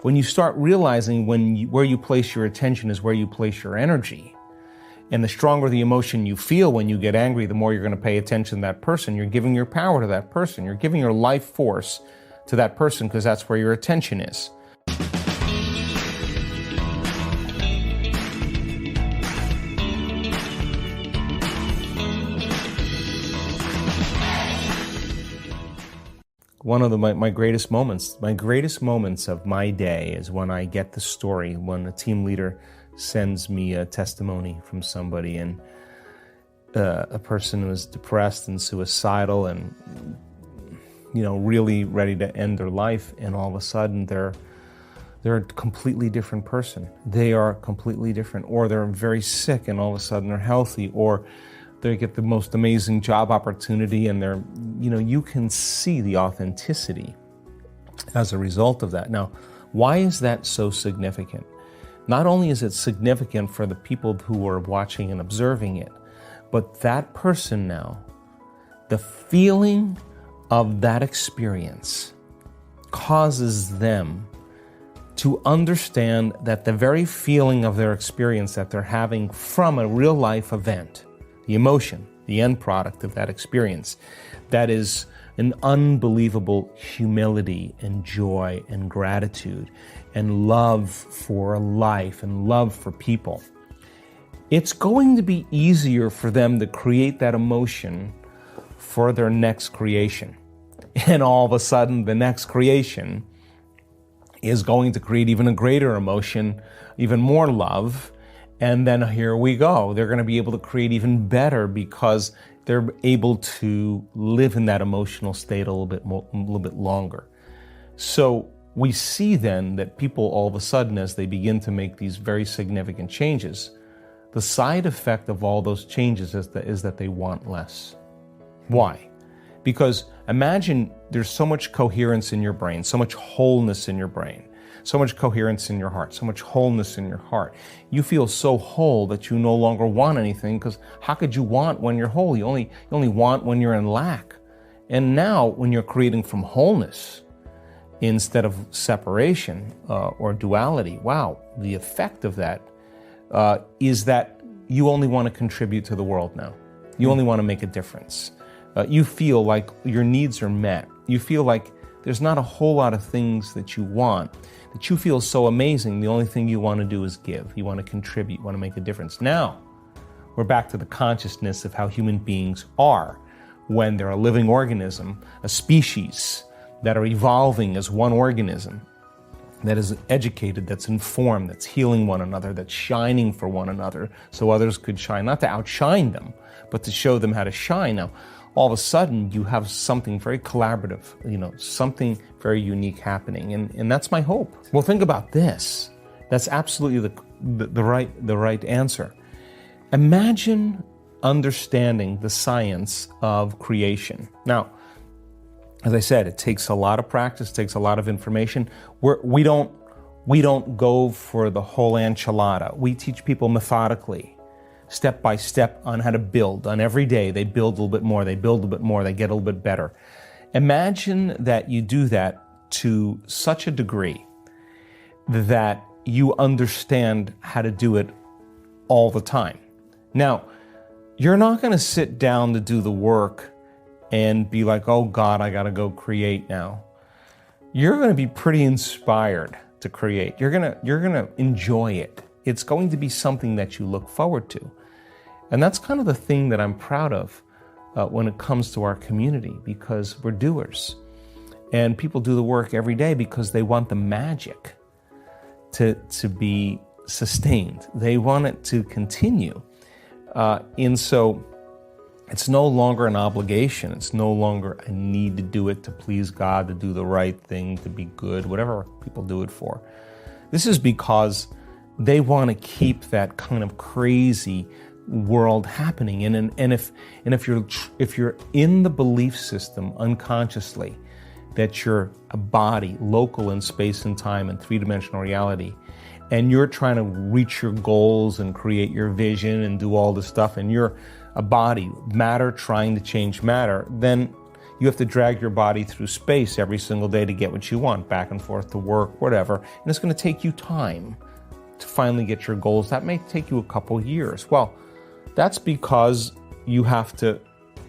When you start realizing where you place your attention is where you place your energy, and the stronger the emotion you feel when you get angry, the more you're going to pay attention to that person. You're giving your power to that person. You're giving your life force to that person because that's where your attention is. One of my greatest moments of my day is when I get the story, when a team leader sends me a testimony from somebody, and a person was depressed and suicidal and, really ready to end their life, and all of a sudden they're a completely different person. They are completely different, or they're very sick and all of a sudden they're healthy, or they get the most amazing job opportunity, and you can see the authenticity as a result of that. Now, why is that so significant? Not only is it significant for the people who are watching and observing it, but that person now, the feeling of that experience causes them to understand that the very feeling of their experience that they're having from a real life event, the emotion, the end product of that experience, that is an unbelievable humility and joy and gratitude and love for life and love for people. It's going to be easier for them to create that emotion for their next creation. And all of a sudden, the next creation is going to create even a greater emotion, even more love. And then here we go. They're going to be able to create even better because they're able to live in that emotional state a little bit longer. So we see then that people all of a sudden, as they begin to make these very significant changes, the side effect of all those changes is that they want less. Why? Because imagine there's so much coherence in your brain, so much wholeness in your brain, so much coherence in your heart, so much wholeness in your heart. You feel so whole that you no longer want anything, because how could you want when you're whole? You only want when you're in lack. And now when you're creating from wholeness instead of separation or duality, wow, the effect of that is that you only want to contribute to the world now. You only want to make a difference. You feel like your needs are met. You feel like there's not a whole lot of things that you want, that you feel so amazing. The only thing you want to do is give. You want to contribute. You want to make a difference. Now, we're back to the consciousness of how human beings are when they're a living organism, a species that are evolving as one organism, that is educated, that's informed, that's healing one another, that's shining for one another so others could shine, not to outshine them, but to show them how to shine. Now, all of a sudden, you have something very collaborative, something very unique happening, and that's my hope. Well, think about this. That's absolutely the right answer. Imagine understanding the science of creation. Now, as I said, it takes a lot of practice, takes a lot of information. We don't go for the whole enchilada. We teach people methodically, step by step, on how to build. On every day, they build a little bit more, they build a little bit more, they get a little bit better. Imagine that you do that to such a degree that you understand how to do it all the time. Now, you're not going to sit down to do the work and be like, oh God, I got to go create now. You're going to be pretty inspired to create. You're going to enjoy it. It's going to be something that you look forward to. And that's kind of the thing that I'm proud of when it comes to our community, because we're doers. And people do the work every day because they want the magic to be sustained. They want it to continue. And so it's no longer an obligation. It's no longer a need to do it to please God, to do the right thing, to be good, whatever people do it for. This is because they want to keep that kind of crazy world happening. And if you're in the belief system unconsciously that you're a body local in space and time and three-dimensional reality, and you're trying to reach your goals and create your vision and do all this stuff, and you're a body, matter trying to change matter, then You have to drag your body through space every single day to get what you want, back and forth to work, whatever. And it's going to take you time to finally get your goals. That may take you a couple years. Well, that's because you have to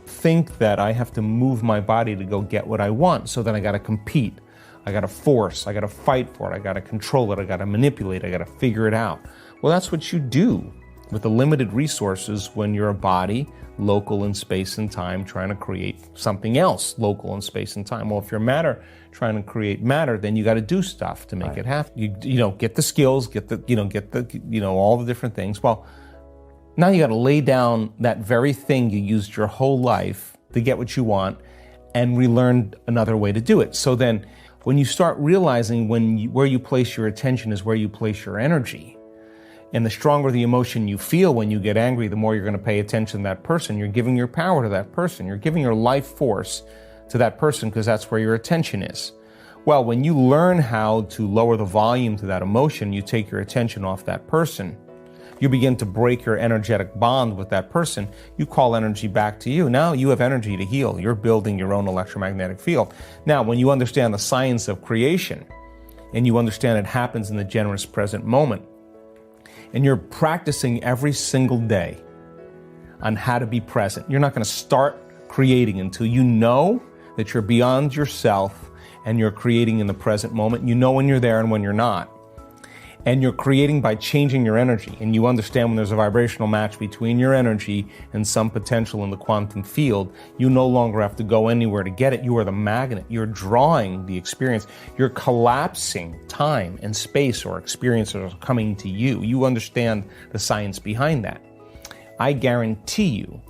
think that I have to move my body to go get what I want. So then I got to compete. I got to force. I got to fight for it. I got to control it. I got to manipulate. I got to figure it out. Well, that's what you do with the limited resources when you're a body, local in space and time, trying to create something else, local in space and time. Well, if you're matter, trying to create matter, then you got to do stuff to make it happen. You know, get the skills, get the all the different things. Well, now you got to lay down that very thing you used your whole life to get what you want and relearn another way to do it. So then when you start realizing where you place your attention is where you place your energy, and the stronger the emotion you feel when you get angry, the more you're going to pay attention to that person. You're giving your power to that person. You're giving your life force to that person because that's where your attention is. Well, when you learn how to lower the volume to that emotion, you take your attention off that person. You begin to break your energetic bond with that person. You call energy back to you. Now you have energy to heal. You're building your own electromagnetic field. Now, when you understand the science of creation and you understand it happens in the generous present moment, and you're practicing every single day on how to be present, you're not going to start creating until you know that you're beyond yourself and you're creating in the present moment. You know when you're there and when you're not. And you're creating by changing your energy. And you understand when there's a vibrational match between your energy and some potential in the quantum field, you no longer have to go anywhere to get it. You are the magnet. You're drawing the experience. You're collapsing time and space, or experiences are coming to you. You understand the science behind that. I guarantee you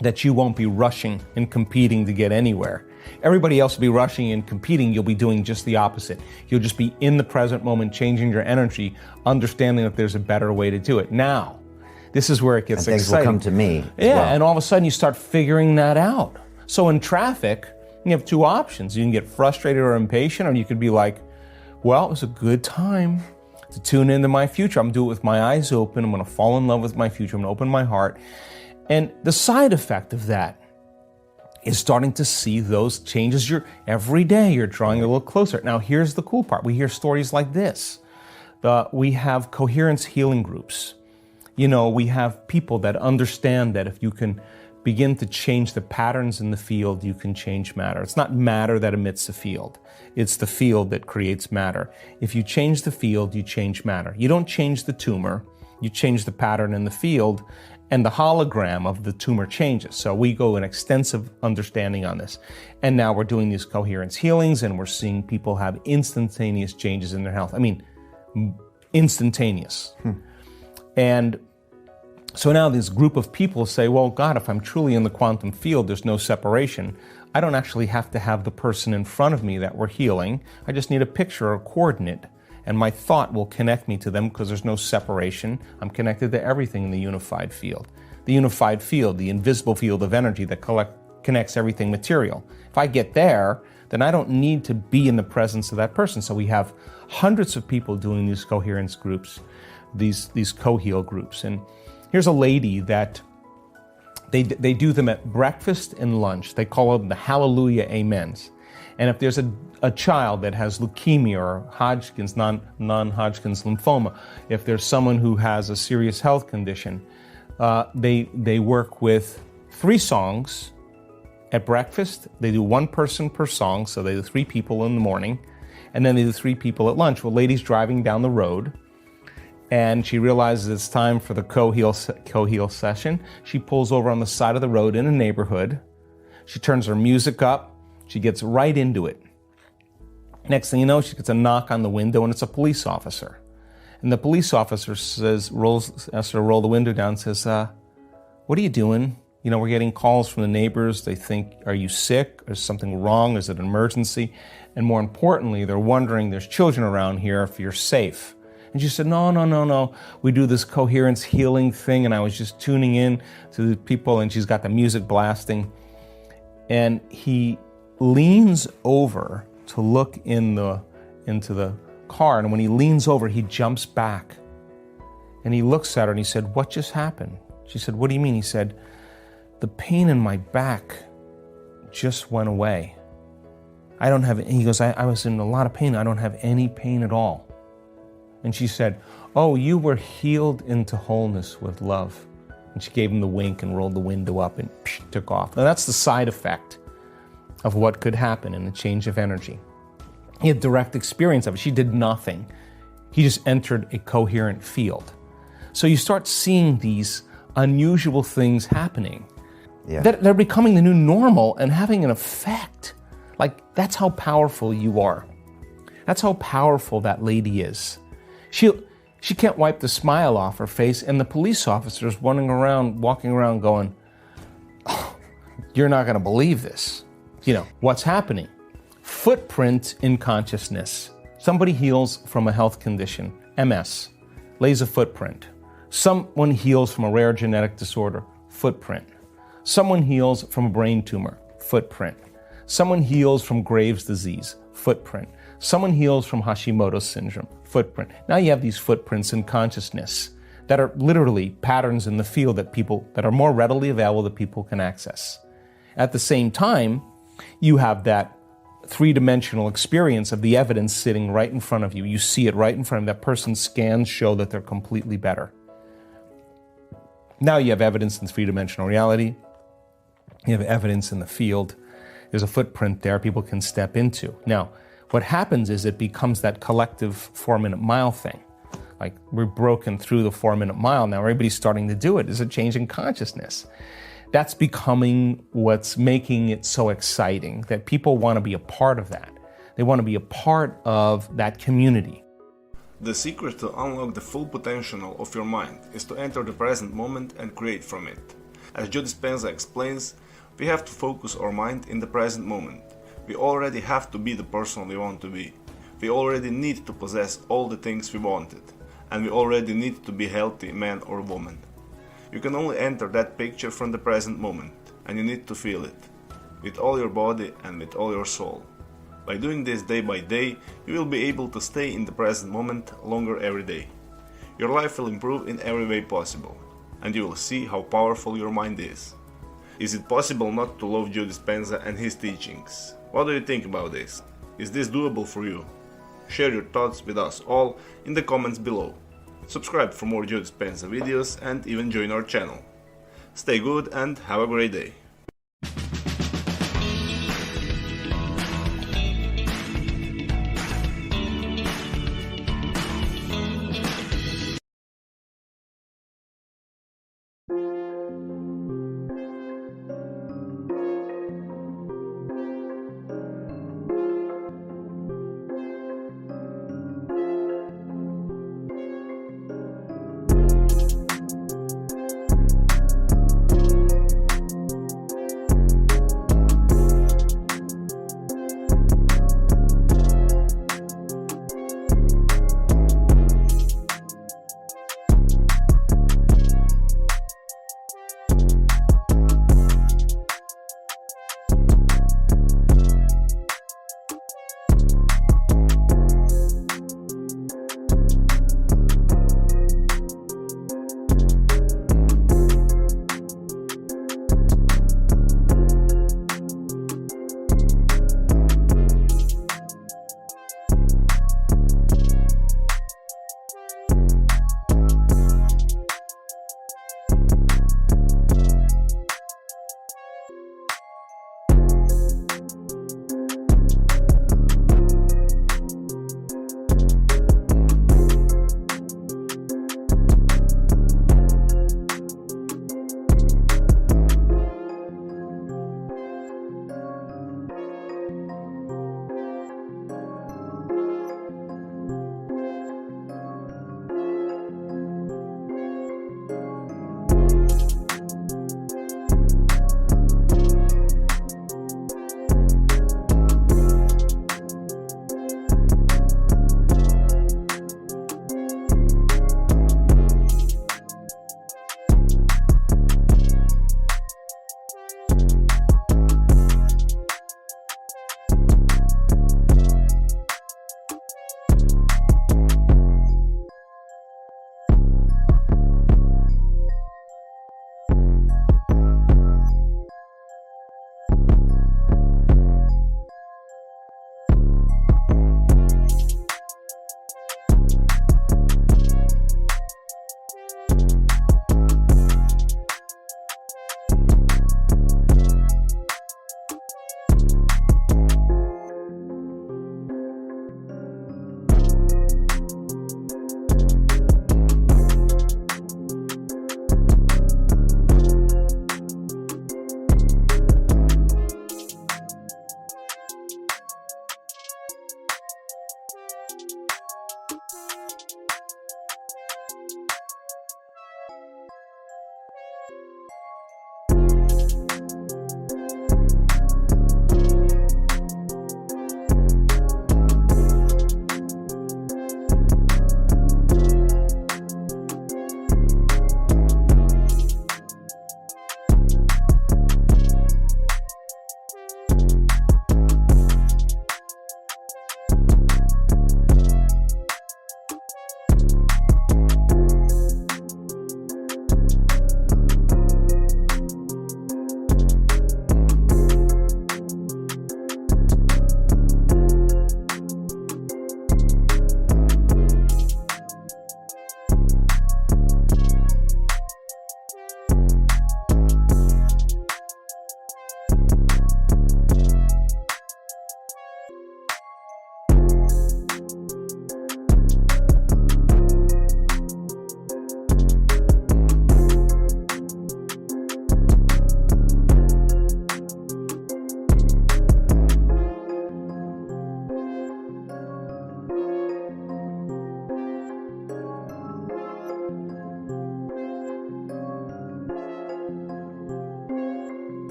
that you won't be rushing and competing to get anywhere. Everybody else will be rushing and competing. You'll be doing just the opposite. You'll just be in the present moment, changing your energy, understanding that there's a better way to do it. Now, this is where it gets exciting. Things will come to me. Yeah, well. And all of a sudden you start figuring that out. So in traffic, you have two options. You can get frustrated or impatient, or you could be like, well, it was a good time to tune into my future. I'm going to do it with my eyes open. I'm going to fall in love with my future. I'm going to open my heart. And the side effect of that is starting to see those changes. Every day you're drawing a little closer. Now here's the cool part. We hear stories like this. We have coherence healing groups. You know, we have people that understand that if you can begin to change the patterns in the field, you can change matter. It's not matter that emits the field. It's the field that creates matter. If you change the field, you change matter. You don't change the tumor, you change the pattern in the field, and the hologram of the tumor changes. So we go an extensive understanding on this. And now we're doing these coherence healings, and we're seeing people have instantaneous changes in their health. I mean, instantaneous. And so now this group of people say, well, God, if I'm truly in the quantum field, there's no separation. I don't actually have to have the person in front of me that we're healing. I just need a picture or a coordinate, and my thought will connect me to them because there's no separation. I'm connected to everything in the unified field. The unified field, the invisible field of energy that connects everything material. If I get there, then I don't need to be in the presence of that person. So we have hundreds of people doing these coherence groups, these co-heal groups. And here's a lady that they do them at breakfast and lunch. They call them the Hallelujah Amens. And if there's a child that has leukemia or Hodgkin's, non-Hodgkin's lymphoma, if there's someone who has a serious health condition, they work with 3 songs at breakfast. They do 1 person per song, so they do 3 people in the morning, and then they do 3 people at lunch. Well, lady's driving down the road, and she realizes it's time for the co-heal session. She pulls over on the side of the road in a neighborhood. She turns her music up. She gets right into it. Next thing you know, she gets a knock on the window, and it's a police officer. And the police officer asks her to roll the window down and says, what are you doing? You know, we're getting calls from the neighbors. They think, are you sick? Is something wrong? Is it an emergency? And more importantly, they're wondering, there's children around here, if you're safe. And she said, no. We do this coherence healing thing, and I was just tuning in to the people, and she's got the music blasting. And he leans over to look into the car, and when he leans over, he jumps back. And he looks at her and he said, what just happened? She said, what do you mean? He said, the pain in my back just went away. I don't have, he goes, I was in a lot of pain. I don't have any pain at all. And she said, oh, you were healed into wholeness with love. And she gave him the wink and rolled the window up and took off. Now that's the side effect of what could happen in a change of energy. He had direct experience of it. She did nothing. He just entered a coherent field. So you start seeing these unusual things happening. Yeah. That they're becoming the new normal and having an effect. Like, that's how powerful you are. That's how powerful that lady is. She can't wipe the smile off her face, and the police officer's walking around going, oh, you're not going to believe this. You know, what's happening? Footprint in consciousness. Somebody heals from a health condition, MS, lays a footprint. Someone heals from a rare genetic disorder, footprint. Someone heals from a brain tumor, footprint. Someone heals from Graves' disease, footprint. Someone heals from Hashimoto's syndrome, footprint. Now you have these footprints in consciousness that are literally patterns in the field that are more readily available that people can access. At the same time, you have that three-dimensional experience of the evidence sitting right in front of you. You see it right in front of you. That person's scans show that they're completely better. Now you have evidence in three-dimensional reality. You have evidence in the field. There's a footprint there people can step into. Now, what happens is it becomes that collective 4-minute mile thing. Like, we're broken through the 4-minute mile. Now everybody's starting to do it. There's a change in consciousness. That's becoming what's making it so exciting, that people want to be a part of that. They want to be a part of that community. The secret to unlock the full potential of your mind is to enter the present moment and create from it. As Joe Dispenza explains, we have to focus our mind in the present moment. We already have to be the person we want to be. We already need to possess all the things we wanted. And we already need to be healthy man or woman. You can only enter that picture from the present moment, and you need to feel it, with all your body and with all your soul. By doing this day by day, you will be able to stay in the present moment longer every day. Your life will improve in every way possible, and you will see how powerful your mind is. Is it possible not to love Joe Dispenza and his teachings? What do you think about this? Is this doable for you? Share your thoughts with us all in the comments below. Subscribe for more Joe Dispenza videos and even join our channel. Stay good and have a great day.